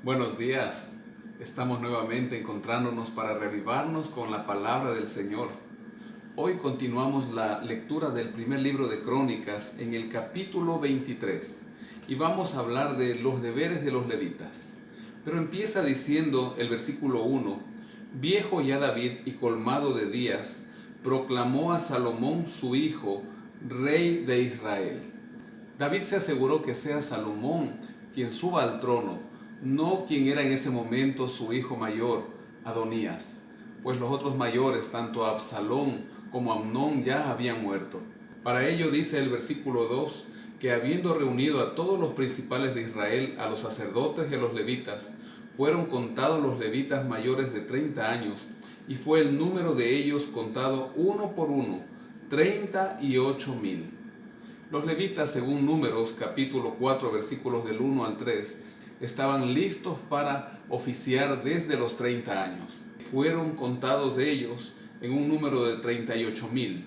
Buenos días. Estamos nuevamente encontrándonos para reavivarnos con la palabra del Señor. Hoy continuamos la lectura del primer libro de Crónicas en el capítulo 23 y vamos a hablar de los deberes de los levitas. Pero empieza diciendo el versículo 1: Viejo ya David y colmado de días, proclamó a Salomón su hijo, rey de Israel. David se aseguró que sea Salomón quien suba al trono, no quien era en ese momento su hijo mayor, Adonías, pues los otros mayores, tanto Absalón como Amnón, ya habían muerto. Para ello dice el versículo 2, que habiendo reunido a todos los principales de Israel, a los sacerdotes y a los levitas, fueron contados los levitas mayores de 30 años, y fue el número de ellos contado uno por uno, 38,000. Los levitas, según Números capítulo 4 versículos del 1 al 3, estaban listos para oficiar desde los 30 años. Fueron contados de ellos en un número de 38,000.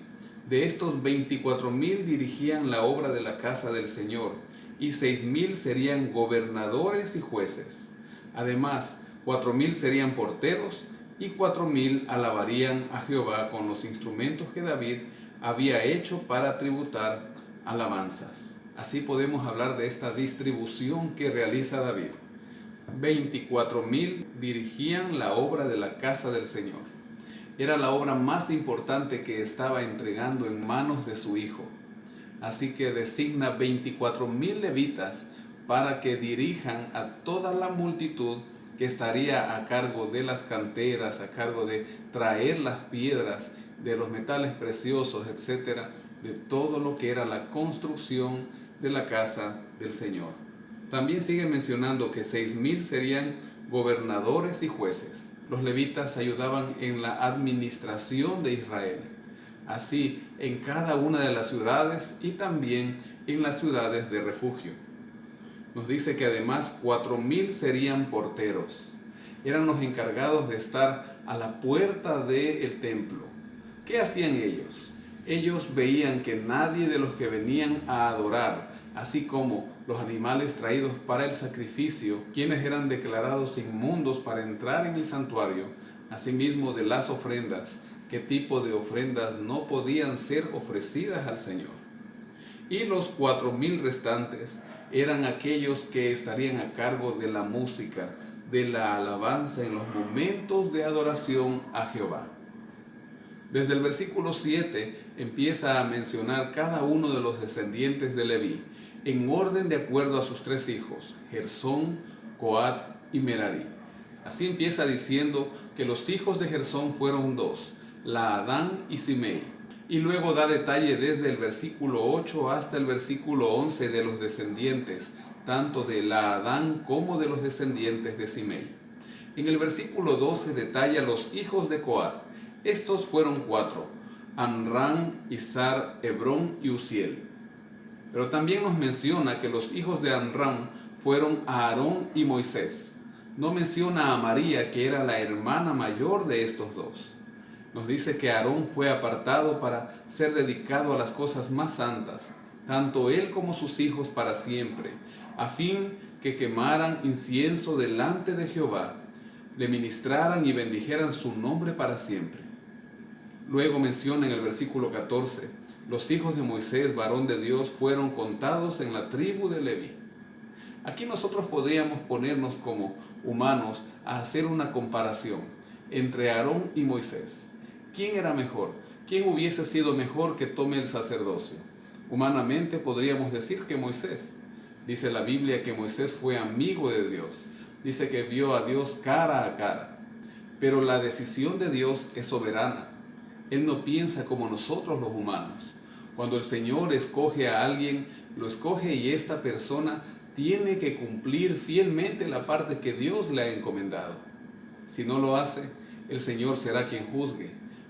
De estos 24,000 dirigían la obra de la casa del Señor, y 6,000 serían gobernadores y jueces. Además, 4,000 serían porteros, y 4,000 alabarían a Jehová con los instrumentos que David había hecho para tributar alabanzas. Así podemos hablar de esta distribución que realiza David. 24,000 dirigían la obra de la casa del Señor. Era la obra más importante que estaba entregando en manos de su hijo. Así que designa 24,000 levitas para que dirijan a toda la multitud que estaría a cargo de las canteras, a cargo de traer las piedras, de los metales preciosos, etcétera, de todo lo que era la construcción de la casa del Señor. También sigue mencionando que 6,000 serían gobernadores y jueces. Los levitas ayudaban en la administración de Israel, así en cada una de las ciudades y también en las ciudades de refugio. Nos dice que además 4,000 serían porteros. Eran los encargados de estar a la puerta del templo. ¿Qué hacían ellos? Ellos veían que nadie de los que venían a adorar, así como los animales traídos para el sacrificio, quienes eran declarados inmundos para entrar en el santuario, asimismo de las ofrendas, qué tipo de ofrendas no podían ser ofrecidas al Señor. Y los 4,000 restantes eran aquellos que estarían a cargo de la música, de la alabanza en los momentos de adoración a Jehová. Desde el versículo 7 empieza a mencionar cada uno de los descendientes de Leví, en orden de acuerdo a sus 3 hijos, Gersón, Coat y Merari. Así empieza diciendo que los hijos de Gersón fueron 2, Laadán y Simei. Y luego da detalle desde el versículo 8 hasta el versículo 11 de los descendientes, tanto de Laadán como de los descendientes de Simei. En el versículo 12 detalla los hijos de Coat. Estos fueron 4, Amram, Izar, Hebrón y Uziel. Pero también nos menciona que los hijos de Amram fueron Aarón y Moisés. No menciona a María, que era la hermana mayor de estos dos. Nos dice que Aarón fue apartado para ser dedicado a las cosas más santas, tanto él como sus hijos para siempre, a fin que quemaran incienso delante de Jehová, le ministraran y bendijeran su nombre para siempre. Luego menciona en el versículo 14, los hijos de Moisés, varón de Dios, fueron contados en la tribu de Leví. Aquí nosotros podríamos ponernos como humanos a hacer una comparación entre Aarón y Moisés. ¿Quién era mejor? ¿Quién hubiese sido mejor que tome el sacerdocio? Humanamente podríamos decir que Moisés. Dice la Biblia que Moisés fue amigo de Dios. Dice que vio a Dios cara a cara. Pero la decisión de Dios es soberana. Él no piensa como nosotros los humanos. Cuando el Señor escoge a alguien, lo escoge y esta persona tiene que cumplir fielmente la parte que Dios le ha encomendado. Si no lo hace, el Señor será quien juzgue.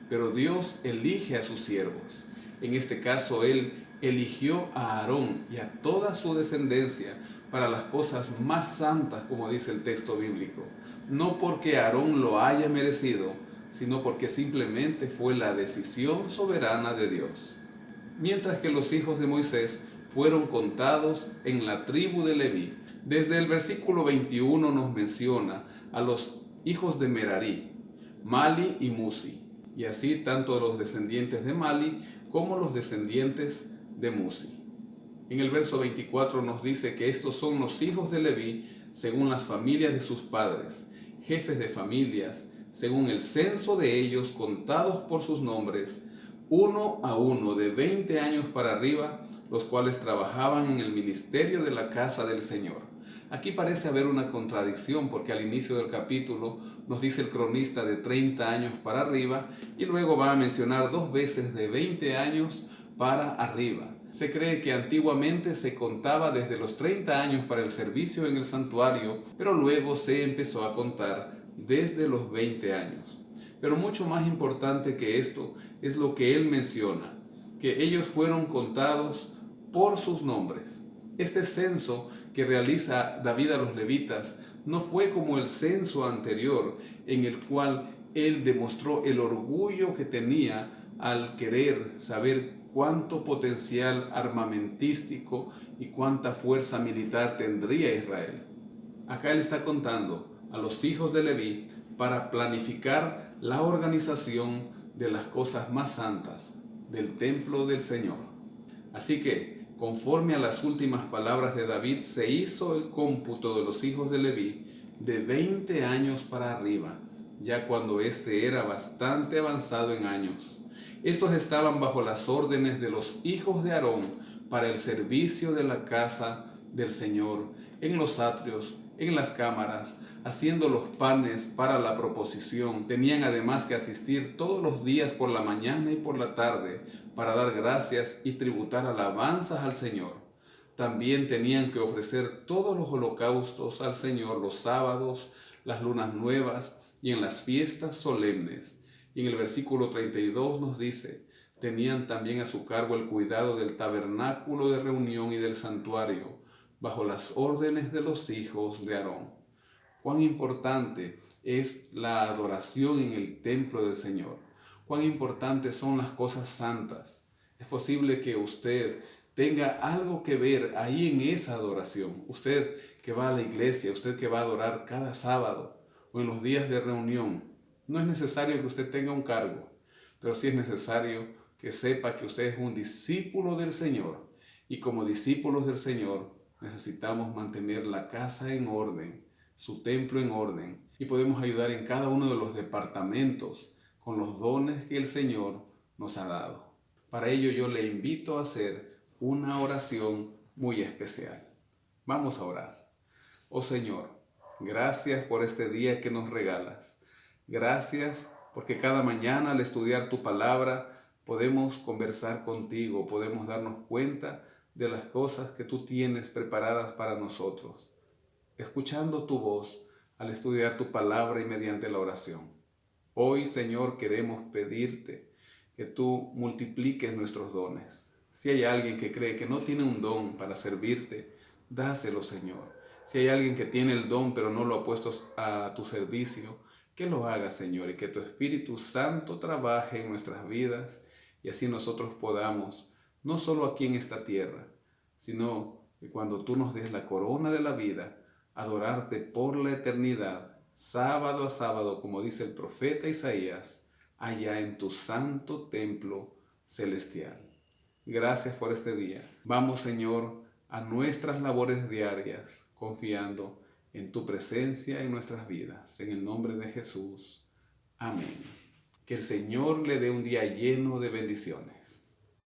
Pero Dios elige a sus siervos. En este caso, Él eligió a Aarón y a toda su descendencia para las cosas más santas, como dice el texto bíblico. No porque Aarón lo haya merecido, sino porque simplemente fue la decisión soberana de Dios. Mientras que los hijos de Moisés fueron contados en la tribu de Leví, Desde el versículo 21 nos menciona a los hijos de Merari, Mali y Musi, y así tanto los descendientes de Mali como los descendientes de Musi. En el verso 24 nos dice que estos son los hijos de Leví según las familias de sus padres, jefes de familias, según el censo de ellos contados por sus nombres, uno a uno de 20 años para arriba, los cuales trabajaban en el ministerio de la casa del Señor. Aquí parece haber una contradicción porque al inicio del capítulo nos dice el cronista de 30 años para arriba y luego va a mencionar 2 veces de 20 años para arriba. Se cree que antiguamente se contaba desde los 30 años para el servicio en el santuario, pero luego se empezó a contar desde los 20 años. Pero mucho más importante que esto es lo que él menciona, que ellos fueron contados por sus nombres. Este censo que realiza David a los levitas no fue como el censo anterior en el cual él demostró el orgullo que tenía al querer saber cuánto potencial armamentístico y cuánta fuerza militar tendría Israel. Acá él está contando a los hijos de Leví para planificar la organización de las cosas más santas del templo del Señor. Así que, conforme a las últimas palabras de David, se hizo el cómputo de los hijos de Leví de 20 años para arriba, ya cuando éste era bastante avanzado en años. Estos estaban bajo las órdenes de los hijos de Aarón para el servicio de la casa del Señor, en los atrios, en las cámaras, haciendo los panes para la proposición. Tenían además que asistir todos los días por la mañana y por la tarde para dar gracias y tributar alabanzas al Señor. También tenían que ofrecer todos los holocaustos al Señor los sábados, las lunas nuevas y en las fiestas solemnes. Y en el versículo 32 nos dice, tenían también a su cargo el cuidado del tabernáculo de reunión y del santuario, bajo las órdenes de los hijos de Aarón. Cuán importante es la adoración en el templo del Señor. Cuán importantes son las cosas santas. Es posible que usted tenga algo que ver ahí en esa adoración. Usted que va a la iglesia, usted que va a adorar cada sábado o en los días de reunión. No es necesario que usted tenga un cargo, pero sí es necesario que sepa que usted es un discípulo del Señor. Y como discípulos del Señor, necesitamos mantener la casa en orden, su templo en orden, y podemos ayudar en cada uno de los departamentos con los dones que el Señor nos ha dado. Para ello yo le invito a hacer una oración muy especial. Vamos a orar. Oh Señor, gracias por este día que nos regalas. Gracias porque cada mañana al estudiar tu palabra podemos conversar contigo, podemos darnos cuenta de las cosas que tú tienes preparadas para nosotros, escuchando tu voz al estudiar tu palabra y mediante la oración. Hoy, Señor, queremos pedirte que tú multipliques nuestros dones. Si hay alguien que cree que no tiene un don para servirte, dáselo, Señor. Si hay alguien que tiene el don pero no lo ha puesto a tu servicio, que lo haga, Señor, y que tu Espíritu Santo trabaje en nuestras vidas y así nosotros podamos, no solo aquí en esta tierra, sino que cuando tú nos des la corona de la vida, adorarte por la eternidad, sábado a sábado, como dice el profeta Isaías, allá en tu santo templo celestial. Gracias por este día. Vamos, Señor, a nuestras labores diarias, confiando en tu presencia en nuestras vidas. En el nombre de Jesús. Amén. Que el Señor le dé un día lleno de bendiciones.